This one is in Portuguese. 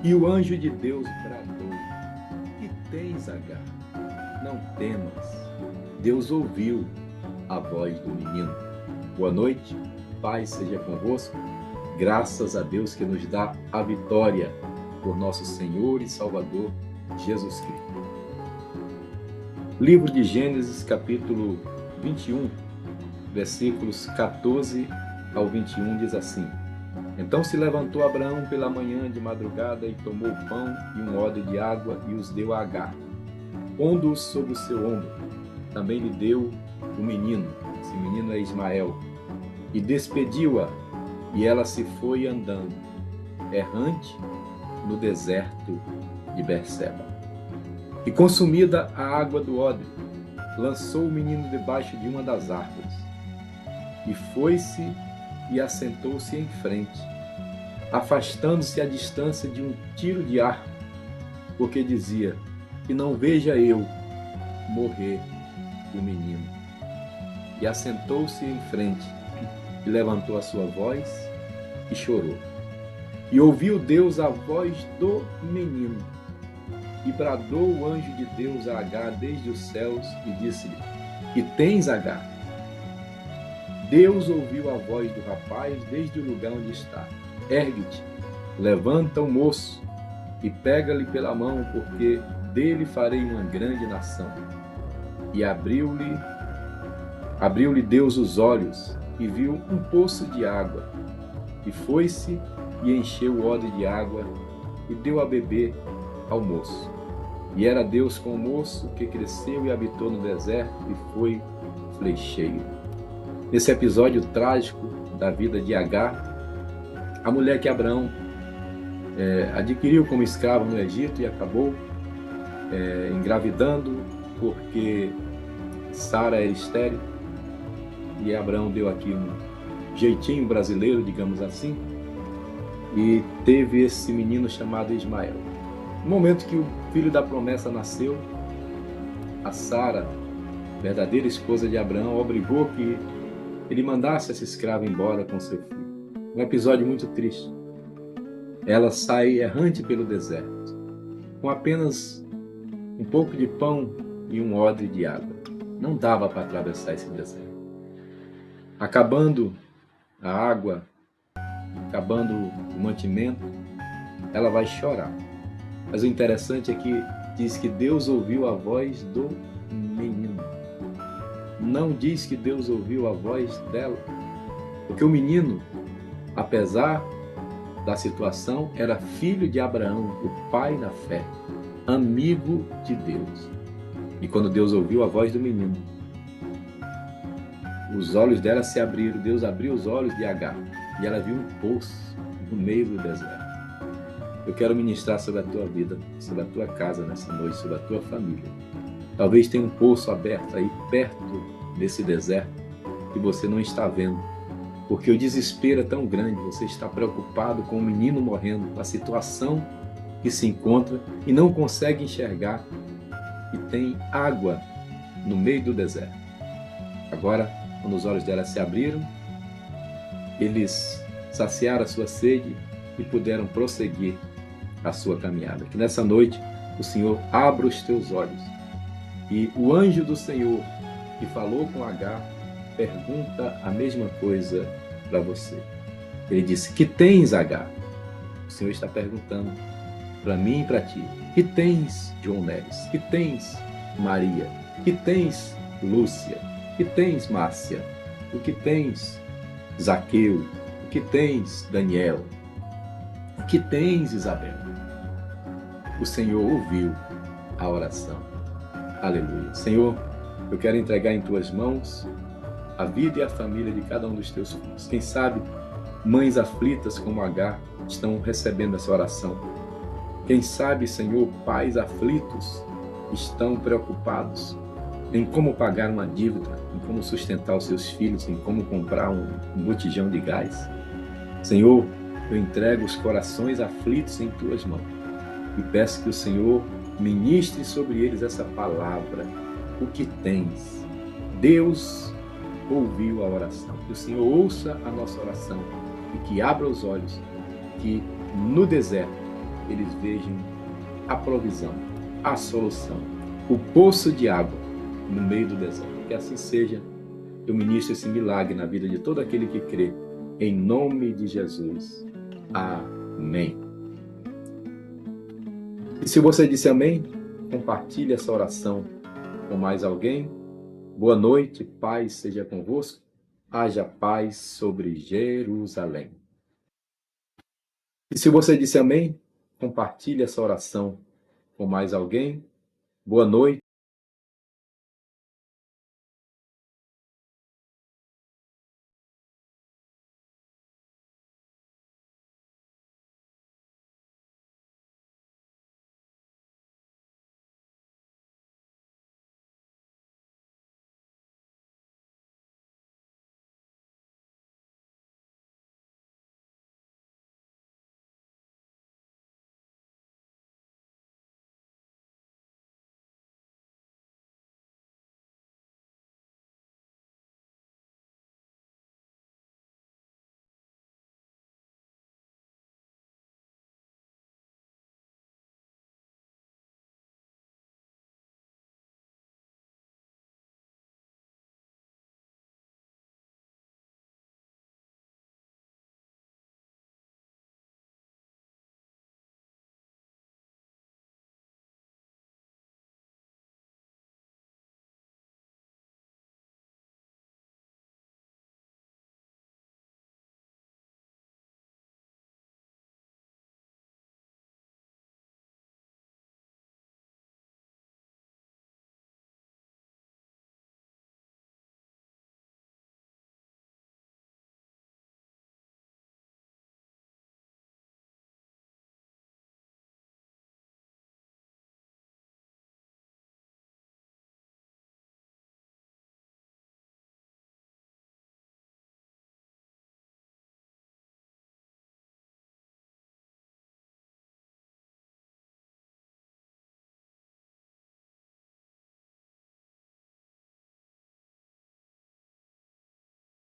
E o anjo de Deus bradou: Que tens, Agar? Não temas. Deus ouviu a voz do menino. Boa noite, paz seja convosco. Graças a Deus que nos dá a vitória por nosso Senhor e Salvador Jesus Cristo. Livro de Gênesis, capítulo 21, versículos 14 ao 21, diz assim: Então se levantou Abraão pela manhã de madrugada e tomou pão e um odre de água e os deu a Agar, pondo-os sobre o seu ombro. Também lhe deu o menino, esse menino é Ismael, e despediu-a, e ela se foi andando, errante no deserto de Berseba. E consumida a água do odre, lançou o menino debaixo de uma das árvores, e foi-se e assentou-se em frente, afastando-se à distância de um tiro de arco, porque dizia: Que não veja eu morrer o menino. E assentou-se em frente, e levantou a sua voz, e chorou. E ouviu Deus a voz do menino, e bradou o anjo de Deus a Agar desde os céus, e disse-lhe: Que tens, Agar? Deus ouviu a voz do rapaz desde o lugar onde está. Ergue-te, levanta o moço, e pega-lhe pela mão, porque dele farei uma grande nação. E abriu-lhe Deus os olhos, e viu um poço de água, e foi-se e encheu o odre de água, e deu a beber ao moço. E era Deus com o moço, que cresceu e habitou no deserto, e foi flecheiro. Nesse episódio trágico da vida de Agar, a mulher que Abraão adquiriu como escrava no Egito e acabou engravidando, porque Sara era estéril, e Abraão deu aqui um jeitinho brasileiro, digamos assim, e teve esse menino chamado Ismael. No momento que o filho da promessa nasceu, a Sara, verdadeira esposa de Abraão, obrigou que ele mandasse essa escrava embora com seu filho. Um episódio muito triste. Ela sai errante pelo deserto, com apenas um pouco de pão e um odre de água. Não dava para atravessar esse deserto. Acabando a água, acabando o mantimento, ela vai chorar. Mas o interessante é que diz que Deus ouviu a voz do menino. Não diz que Deus ouviu a voz dela, porque o menino, apesar da situação, era filho de Abraão, o pai na fé, amigo de Deus. E quando Deus ouviu a voz do menino, os olhos dela se abriram. Deus abriu os olhos de Agar, e ela viu um poço no meio do deserto. Eu quero ministrar sobre a tua vida, sobre a tua casa nessa noite, sobre a tua família. Talvez tenha um poço aberto aí perto desse deserto que você não está vendo, porque o desespero é tão grande. Você está preocupado com o menino morrendo, com a situação que se encontra e não consegue enxergar que tem água no meio do deserto. Agora, quando os olhos dela se abriram, eles saciaram a sua sede e puderam prosseguir a sua caminhada. Que nessa noite o Senhor abra os teus olhos, e o anjo do Senhor que falou com Agar pergunta a mesma coisa para você. Ele disse: Que tens, Agar? O Senhor está perguntando para mim e para ti. Que tens, João Neves? Que tens, Maria? Que tens, Lúcia? Que tens, Márcia? O que tens, Zaqueu? O que tens, Daniel? O que tens, Isabel? O Senhor ouviu a oração. Aleluia. Senhor, eu quero entregar em tuas mãos a vida e a família de cada um dos teus filhos. Quem sabe mães aflitas como Agar estão recebendo essa oração. Quem sabe, Senhor, pais aflitos estão preocupados em como pagar uma dívida, em como sustentar os seus filhos, em como comprar um botijão de gás. Senhor, eu entrego os corações aflitos em tuas mãos e peço que o Senhor ministre sobre eles essa palavra. O que tens? Deus ouviu a oração. Que o Senhor ouça a nossa oração e que abra os olhos, que no deserto eles vejam a provisão, a solução, o poço de água no meio do deserto. Que assim seja. Eu ministro esse milagre na vida de todo aquele que crê. Em nome de Jesus. Amém. E se você disse amém, compartilhe essa oração com mais alguém. Boa noite, paz seja convosco. Haja paz sobre Jerusalém. E se você disse amém, compartilhe essa oração com mais alguém. Boa noite.